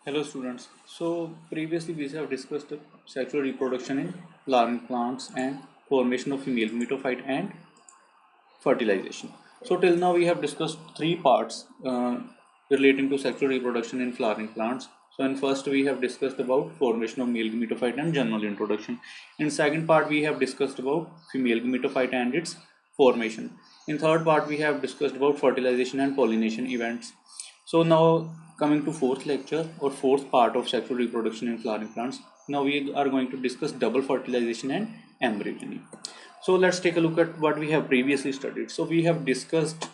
Hello students. So previously we have discussed sexual reproduction in flowering plants and formation of female gametophyte and fertilization. So till now we have discussed three parts relating to sexual reproduction in flowering plants. So in first we have discussed about formation of male gametophyte and general introduction. In second part we have discussed about female gametophyte and its formation. In third part we have discussed about fertilization and pollination events. So now coming to fourth lecture or fourth part of sexual reproduction in flowering plants. Now we are going to discuss double fertilization and embryogeny. So let's take a look at what we have previously studied. So we have discussed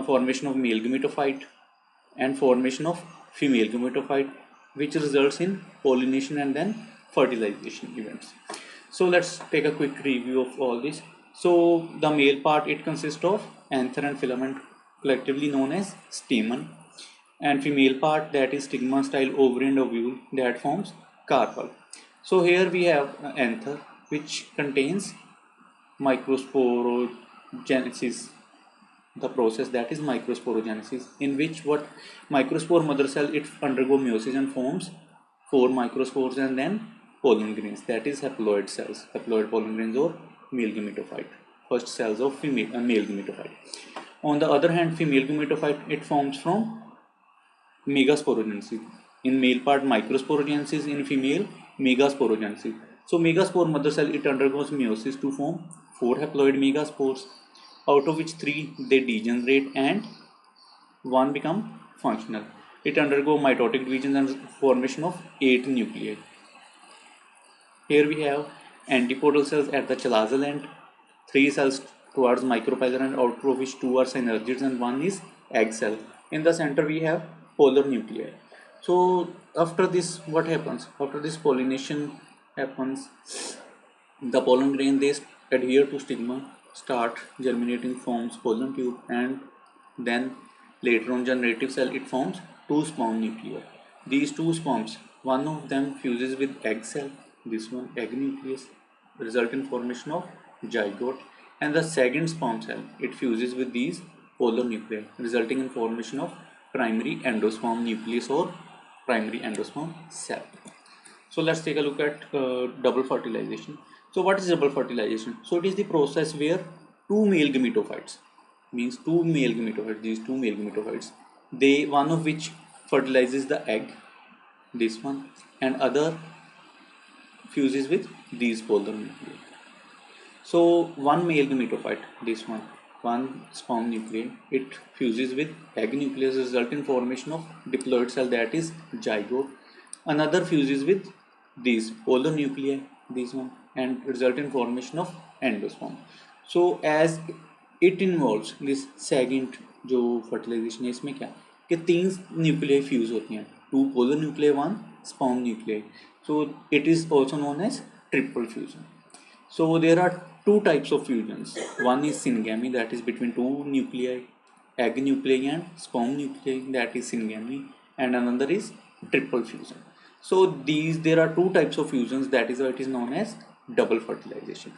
formation of male gametophyte and formation of female gametophyte, which results in pollination and then fertilization events. So let's take a quick review of all this. So the male part, it consists of anther and filament, collectively known as stamen, and female part, that is stigma style ovary and ovule, that forms carpel. So here we have anther, which contains microsporogenesis, the process that is microsporogenesis, in which what microspore mother cell, it undergo meiosis and forms four microspores and then pollen grains, that is haploid cells, haploid pollen grains or male gametophyte, first cells of male gametophyte. On the other hand, female gametophyte, it forms from megasporogenesis. In male part microsporogenesis, in female megasporogenesis. So megaspore mother cell, it undergoes meiosis to form four haploid megaspores, out of which three they degenerate and one become functional. It undergo mitotic division and formation of 8 nuclei. Here we have antipodal cells at the chalazal end, three cells towards micropylar and out of which two are synergids and one is egg cell. In the center we have polar nuclei. So after this, what happens? After this pollination happens, the pollen grain, they adhere to stigma, start germinating, forms pollen tube, and then later on generative cell, it forms two sperm nuclei. These two sperms, one of them fuses with egg cell, this one egg nucleus, result in formation of zygote, and the second sperm cell, it fuses with these polar nuclei, resulting in formation of primary endosperm nucleus or primary endosperm cell. So let's take a look at double fertilization. So what is double fertilization? So it is the process where two male gametophytes, means two male gametophytes, these two male gametophytes, they, one of which fertilizes the egg, this one, and other fuses with these polar nuclei. So one male gametophyte, this one sperm nuclei, it fuses with egg nucleus, result in formation of diploid cell, that is zygote. Another fuses with these polar nuclei, this one, and result in formation of endosperm. So as it involves this second जो fertilization है, इसमें क्या कि तीन nuclei fuse होती हैं, two polar nuclei, one sperm nuclei. So it is also known as triple fusion. So there are two types of fusions. One is syngamy, that is between two nuclei, egg nuclei and sperm nuclei, that is syngamy, and another is triple fusion. So there are two types of fusions, that is why it is known as double fertilization.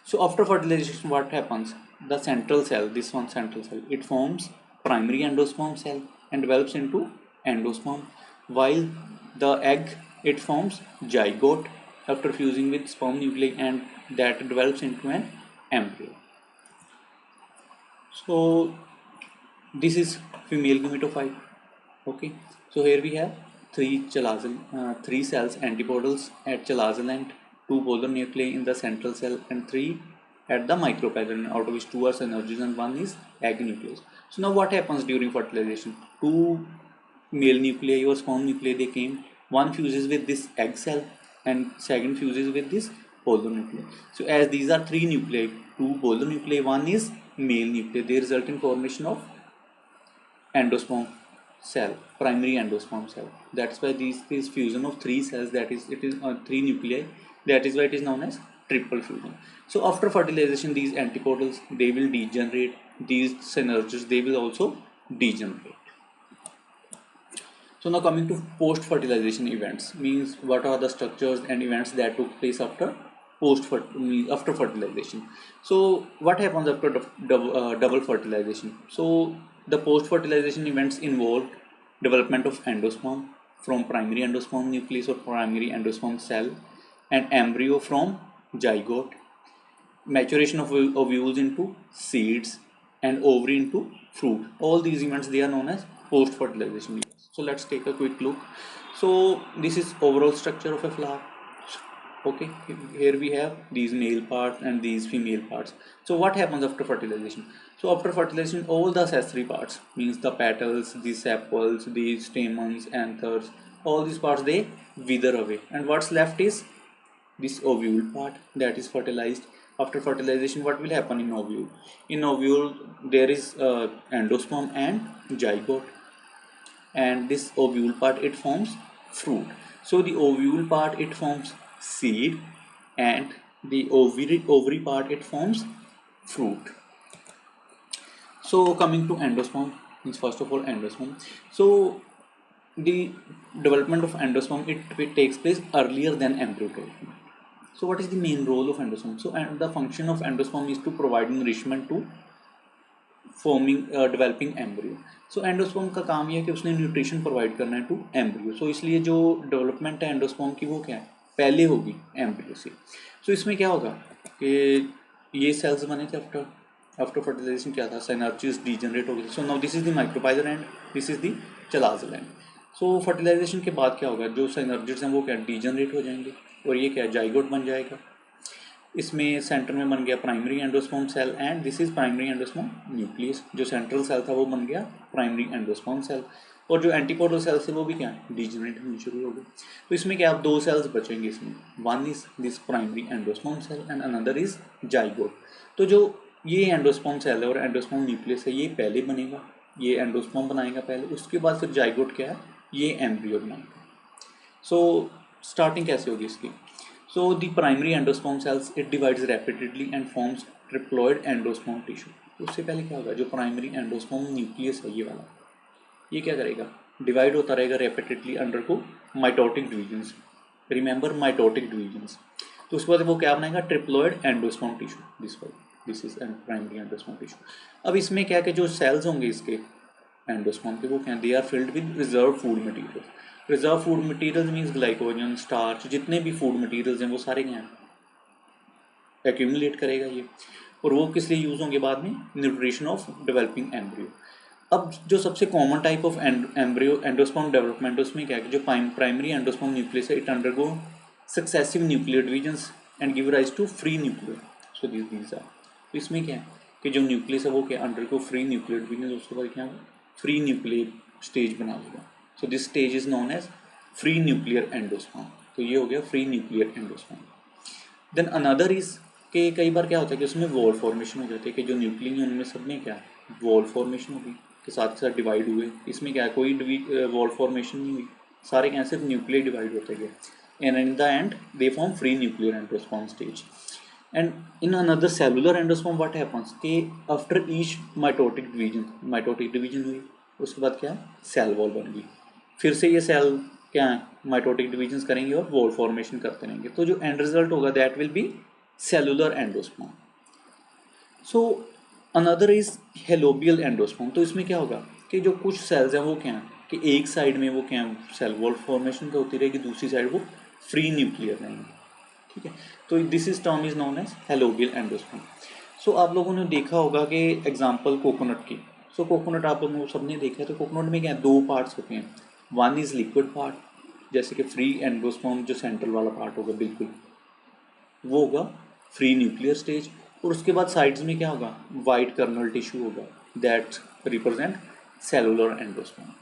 So after fertilization, what happens? The central cell, this one central cell, it forms primary endosperm cell and develops into endosperm, while the egg, it forms zygote after fusing with sperm nuclei, and that develops into an embryo. So this is female gametophyte. Okay, so here we have three cells, antipodals at chalazal end, two polar nuclei in the central cell, and three at the micropylar, out of which two are synergids and one is egg nucleus. So now what happens during fertilization? Two male nuclei or sperm nuclei, they came, one fuses with this egg cell and second fuses with this polar nuclei. So as these are three nuclei, two polar nuclei, one is male nuclei, they result in formation of endosperm cell, primary endosperm cell. That's why this fusion of three cells, that is, it is three nuclei, that is why it is known as triple fusion. So after fertilization, these antipodals, they will degenerate, these synergids, they will also degenerate. So now coming to post fertilization events, means what are the structures and events that took place after after fertilization. So what happens after double fertilization? So the post fertilization events involved development of endosperm, from primary endosperm nucleus or primary endosperm cell, and embryo from zygote, maturation of ovules into seeds, and ovary into fruit. All these events, they are known as post fertilization events. So let's take a quick look. So this is overall structure of a flower. Okay, here we have these male parts and these female parts. So what happens after fertilization? So after fertilization, all the accessory parts, means the petals, the sepals, the stamens, anthers, all these parts, they wither away, and what's left is this ovule part that is fertilized. After fertilization, what will happen in ovule? In ovule, there is endosperm and zygote, and this ovule part, it forms fruit. So the ovule part, it forms seed, and the ovary part, it forms fruit. So coming to endosperm, means first of all endosperm. So the development of endosperm, it takes place earlier than embryo development. So what is the main role of endosperm? So and the function of endosperm is to provide nourishment to forming developing embryo. So endosperm का काम यह है कि उसने nutrition provide करना है to embryo. सो इसलिए जो डेवलपमेंट है एंडोस्पर्म की वो क्या है, पहले होगी एम्ब्रियो से. सो इसमें क्या होगा कि ये सेल्स बने थे आफ्टर फर्टिलाइजेशन, क्या था, सिनर्जीज डीजनरेट हो गई. So now this is the micropylar and this is the chalazal end. So fertilisation के बाद क्या होगा, जो सिनर्जीज हैं वो क्या डीजनरेट हो जाएंगे और ये क्या जाइगोट बन जाएगा. इसमें सेंटर में बन गया primary endosperm cell and this is primary endosperm nucleus. जो सेंट्रल सेल था वो बन गया प्राइमरी एंडोस्पर्म सेल, और जो एंटीपोडल सेल थे वो भी क्या डीजनरेट होनी शुरू हो गई. तो इसमें क्या आप दो सेल्स बचेंगे इसमें, one is this primary endosperm cell and another is zygote. तो जो ये एंडोस्पर्म सेल है और एंडोस्पर्म न्यूक्लियस है, ये पहले बनेगा, ये एंडोस्पर्म बनाएगा पहले, उसके बाद फिर जाइगोट क्या है, ये एम्ब्रियो बनाएगा. सो स्टार्टिंग कैसे होगी इसकी. So the primary endosperm cells, it divides rapidly and forms triploid endosperm tissue. तो उससे पहले क्या होगा, जो प्राइमरी एंडोस्पर्म न्यूक्लियस है ये वाला, ये क्या करेगा, डिवाइड होता रहेगा रैपिडली अंडर को mitotic divisions. Remember mitotic divisions. तो उसके बाद वो क्या बनाएगा, triploid endosperm tissue. This is primary endosperm tissue. अब इसमें क्या कि जो सेल्स होंगे इसके एंडोस्पर्म के, वो क्या, they are filled with reserve food material. Reserve food material means glycogen, starch, जितने भी फूड मटीरियल्स हैं वो सारे क्या हैं, एक्यूमुलेट करेगा ये, और वो किस लिए यूज़ होंगे बाद में, न्यूट्रिशन ऑफ डेवलपिंग एम्ब्रियो. अब जो सबसे common type of embryo endosperm development, उसमें क्या है कि जो प्राइमरी एंडोस्पर्म न्यूक्लियस है, it undergo successive nuclear divisions and give rise to free nuclear. So these are. तो इसमें क्या है कि जो न्यूक्लियस है वो क्या अंडरगो फ्री न्यूक्लियर डिवीजन, उसके बाद क्या फ्री न्यूक्लियर स्टेज बना लेगा. So this stage is known as free nuclear endosperm. तो ये हो गया free nuclear endosperm. Then another is कि कई बार क्या होता है कि उसमें वॉल फॉर्मेशन हो जाती है, कि जो न्यूक्लियस है उनमें सब में क्या वॉल फॉर्मेशन होगी, के साथ साथ डिवाइड हुए. इसमें क्या है, कोई वॉल फॉर्मेशन नहीं हुई, सारे क्या सिर्फ न्यूक्लियर डिवाइड होते गए, and in the and they form free nuclear endosperm stage. And in another cellular endosperm what happens कि आफ्टर ईच माइटोटिक डिवीजन हुई, उसके बाद क्या सेल वॉल बन गई, फिर से ये सेल क्या है माइटोटिक डिवीजन्स करेंगे और वॉल फॉर्मेशन करते रहेंगे. तो जो एंड रिजल्ट होगा that will be cellular endosperm. So another is helobial endosperm. तो इसमें क्या होगा कि जो कुछ सेल्स हैं वो क्या है कि एक साइड में वो क्या सेल वॉल फॉर्मेशन तो होती रहेगी, दूसरी साइड वो फ्री न्यूक्लियर रहेंगे. ठीक है, तो this is term is known as helobial endosperm. So आप लोगों ने देखा होगा कि एग्जाम्पल कोकोनट की. सो कोकोनट आप लोगों सबने देखा है, तो कोकोनट में क्या है, दो पार्ट्स होते हैं. वन इज लिक्विड पार्ट, जैसे कि फ्री एंडोस्पर्म जो सेंट्रल वाला पार्ट होगा बिल्कुल वो होगा फ्री न्यूक्लियर स्टेज, और उसके बाद साइड्स में क्या होगा, वाइट कर्नल टिश्यू होगा दैट रिप्रेजेंट सेलुलर एंडोस्पर्म.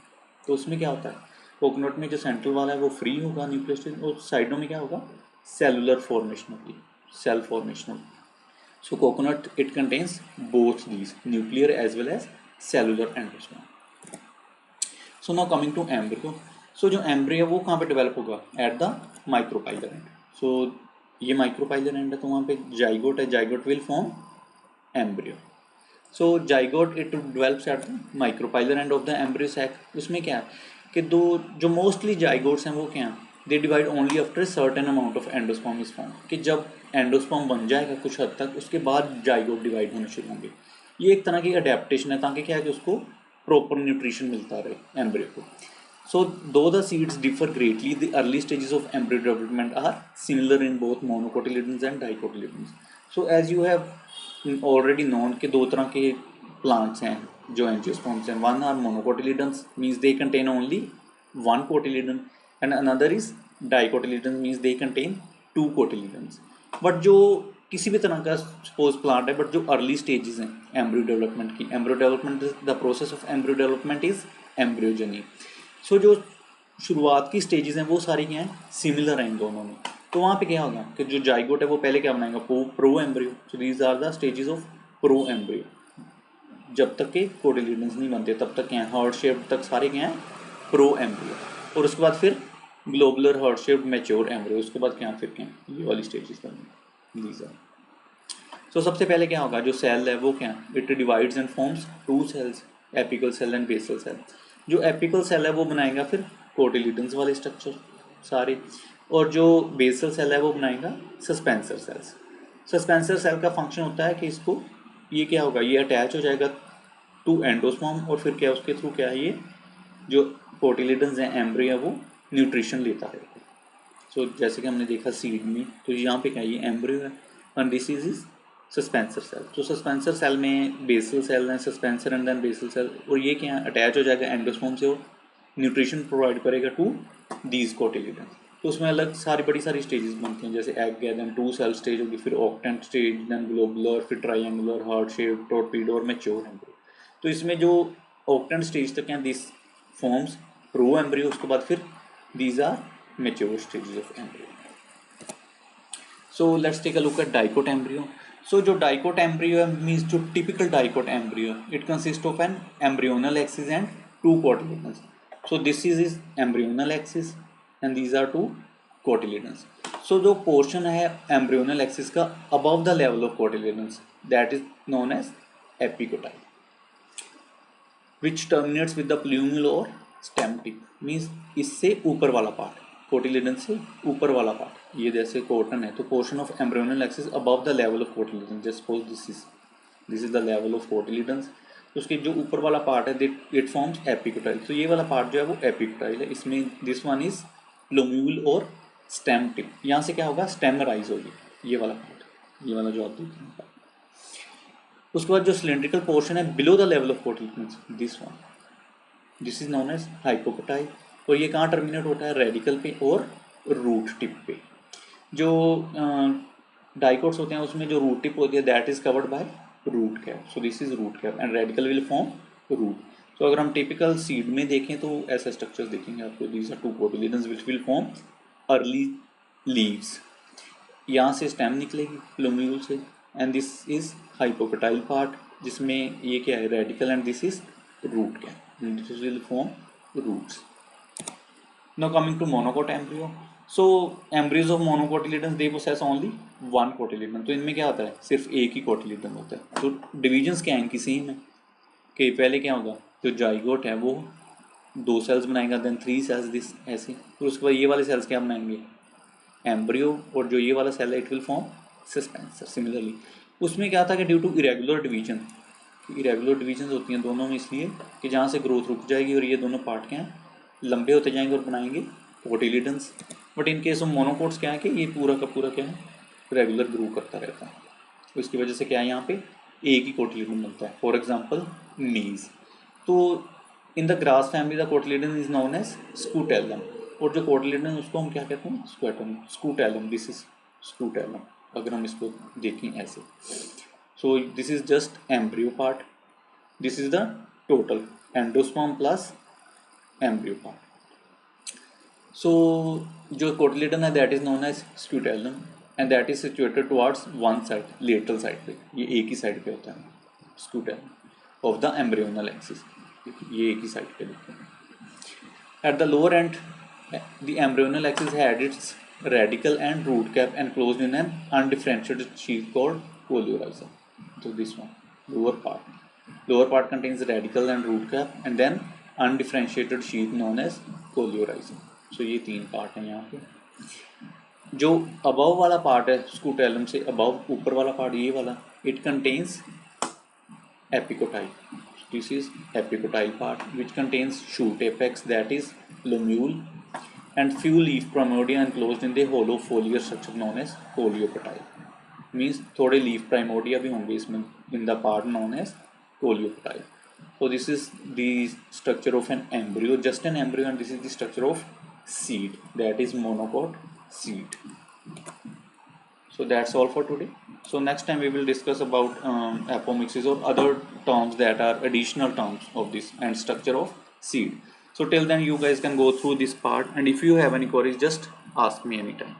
तो उसमें क्या होता है, कोकोनट में जो सेंट्रल वाला है वो फ्री होगा न्यूक्लियर स्टेज, और साइडों में क्या होगा, सेलुलर फॉर्मेशन होगी, सेल फॉर्मेशन होगी. So coconut it contains both these nuclear as well as cellular endosperm. So now coming to embryo. So जो एम्ब्रियो है वो कहाँ पे डेवलप होगा, at the micropylar end. So ये माइक्रोपाइलर एंड है, तो वहाँ पे जाइगोट है, zygote will form embryo. So zygote it develops at the micropylar end of the embryo sac. उसमें क्या है कि दो जो मोस्टली जाइगोट्स हैं वो क्या हैं, they divide only after certain amount of endosperm is form. कि जब एंडोस्पर्म बन जाएगा कुछ हद तक, उसके बाद जाइगोट डिवाइड होने शुरू होंगे. ये एक तरह की अडेप्टेशन है ताकि क्या है कि उसको प्रॉपर न्यूट्रिशन मिलता रहे एम्ब्रियो को. So though the seeds differ greatly, the early stages of embryo development are similar in both monocotyledons and dicotyledons. So as you have already known कि दो तरह के plants हैं जो angiosperms हैं. One are monocotyledons, means they contain only one cotyledon, and another is dicotyledons, means they contain two cotyledons. But जो किसी भी तरह का सपोज प्लांट है, बट जो अर्ली स्टेजेस हैं एम्ब्रियो डेवलपमेंट की, embryo development the process of embryo development is embryogeny. So जो शुरुआत की स्टेजेस हैं वो सारी क्या हैं, सिमिलर हैं इन दोनों में. तो वहाँ पे क्या होगा कि जो जाइगोट है वो पहले क्या बनाएगा, proembryo. So these are the stages of proembryo. जब तक के कोटिलिडन्स नहीं बनते तब तक क्या है, हार्ट शेप तक सारे क्या हैं, प्रो एम्ब्रियो. और उसके बाद फिर globular heart shape mature embryo. उसके बाद क्या फिर क्या ये वाली स्टेजेस बनेंगी. These are. सो सबसे पहले क्या होगा, जो सेल है वो क्या, it divides and forms two cells, apical cell and basal cell. जो एपिकल सेल है वो बनाएगा फिर कोटिलिडन्स वाले स्ट्रक्चर सारे, और जो बेसल सेल है वो बनाएगा सस्पेंसर सेल्स. सस्पेंसर सेल का फंक्शन होता है कि इसको ये क्या होगा, ये अटैच हो जाएगा टू एंडोस्पर्म, और फिर क्या उसके थ्रू क्या है, ये जो कोटिलिडन्स हैं एम्ब्रियो है वो न्यूट्रिशन लेता है. सो जैसे कि हमने देखा सीड में, तो यहाँ पे क्या है, ये एम्ब्रियो है and this is suspensor cell. तो सस्पेंसर सेल में बेसल सेल है, suspensor and then basal cell, और ये क्या अटैच हो जाएगा एंडोस्पर्म से, वो न्यूट्रिशन प्रोवाइड करेगा टू दीज कोटिलिडन्स. तो उसमें अलग सारी बड़ी सारी स्टेजेस बनती हैं, जैसे एग है, देन टू सेल स्टेज होगी, फिर ऑक्टेंट स्टेज, देन ग्लोबुलर, फिर ट्राइंगुलर, हार्ट शेप, टॉर्पीडो और मैच्योर एम्ब्रियो. तो इसमें जो ऑक्टेंट स्टेज तक हैं दिस फॉर्म्स प्रो एम्ब्रियो. उसके बाद फिर these are mature stages of embryo. So let's take a look at dicot embryo. So जो डाइकोट एम्ब्रियो मीन्स जो typical dicot embryo, it consist of an embryonal axis and two cotyledons. So this is embryonal axis and these are two cotyledons. So जो portion है embryonal axis का above the level of cotyledons, that is known as epicotyl, which terminates with the plumule और stem tip. Means इससे ऊपर वाला part, cotyledon से ऊपर वाला पार्ट, ये जैसे कॉटन है तो portion of embryonal axis above the level of cotyledon. Just suppose this is the level of cotyledons. उसके जो ऊपर वाला पार्ट है इट फॉर्म्स एपिकोटाइल. तो ये वाला पार्ट जो है वो एपिकोटाइल है. इसमें दिस वन इज प्लूम्यूल और स्टेम टिप. यहाँ से क्या होगा, स्टेम राइज होगी, ये वाला पार्ट, ये वाला जो आप देख रहे हैं. उसके बाद जो सिलेंड्रिकल पोर्शन है below the level of cotyledons, this one, this is known as hypocotyl. और ये कहाँ टर्मिनेट होता है, रेडिकल पे और रूट टिप पे. जो डाइकोट्स होते हैं उसमें जो रूट टिप होती है that is covered by root cap. So this is root cap and radicle will form root. तो अगर हम टिपिकल सीड में देखें तो ऐसा स्ट्रक्चर देखेंगे आपको. These are two cotyledons which will form early leaves. यहाँ से स्टेम निकलेगी प्लूम्यूल से, and this is hypocotyl part जिसमें ये क्या है, radicle, and this is root cap. This will form roots. Now coming to monocot embryo. So embryos of monocotyledons they possess only one cotyledon. तो इनमें क्या होता है, सिर्फ एक ही कोटिलिडन होता है. तो डिविजन्स क्या हैं इनकी सेम है कि पहले क्या होगा, जो जाइगोट है वो दो सेल्स बनाएगा, देन थ्री सेल्स दिस ऐसे. फिर उसके बाद ये वाले सेल्स क्या बनाएंगे, एम्ब्रियो, और जो ये वाला सेल है it will form suspensor. Similarly उसमें क्या था कि due to irregular division, irregular division होती हैं दोनों में इसलिए कि जहाँ से ग्रोथ रुक जाएगी और ये दोनों पार्ट क्या हैं लंबे होते जाएंगे और बनाएंगे cotyledons. But in case of monocots क्या है कि ये पूरा का पूरा क्या है, रेगुलर ग्रो करता रहता है. तो इसकी वजह से क्या है, यहाँ पे एक ही कोटिलिडन बनता है. फॉर एग्जाम्पल नीज. तो in the grass family the cotyledon is known as scutellum. और जो कोटिलिडन उसको हम क्या कहते हैं, स्कूटेलम. दिस इज स्कूटेलम अगर हम इसको देखें ऐसे. So this is just embryo part. This is the total endosperm plus embryo part. So जो cotyledon है that is known as scutellum and that is situated towards one side, lateral side पे. ये एक ही side पे होता है scutellum of the embryonal axis. ये एक ही side पे होता है. At the lower end, the embryonal axis had its radical and root cap enclosed in an undifferentiated sheath called coleorhiza. So this one, lower part contains radical and root cap and then undifferentiated sheath known as coleorhiza. So ये तीन part हैं यहाँ पे. जो above वाला part है scutellum से above ऊपर वाला पार्ट ये वाला, it contains epicotyl. This is epicotyle part, which contains shoot apex, that is lomule, and few leaf primordia enclosed in the hollow foliar structure known as coleoptile. Means थोड़े leaf primordia भी होंगे इसमें in the part known as coleoptile. So this is the structure of an embryo, just an embryo, and this is the structure of seed, that is monocot seed. So that's all for today. So next time we will discuss about apomixis or other terms that are additional terms of this and structure of seed. So till then you guys can go through this part, and if you have any queries just ask me anytime.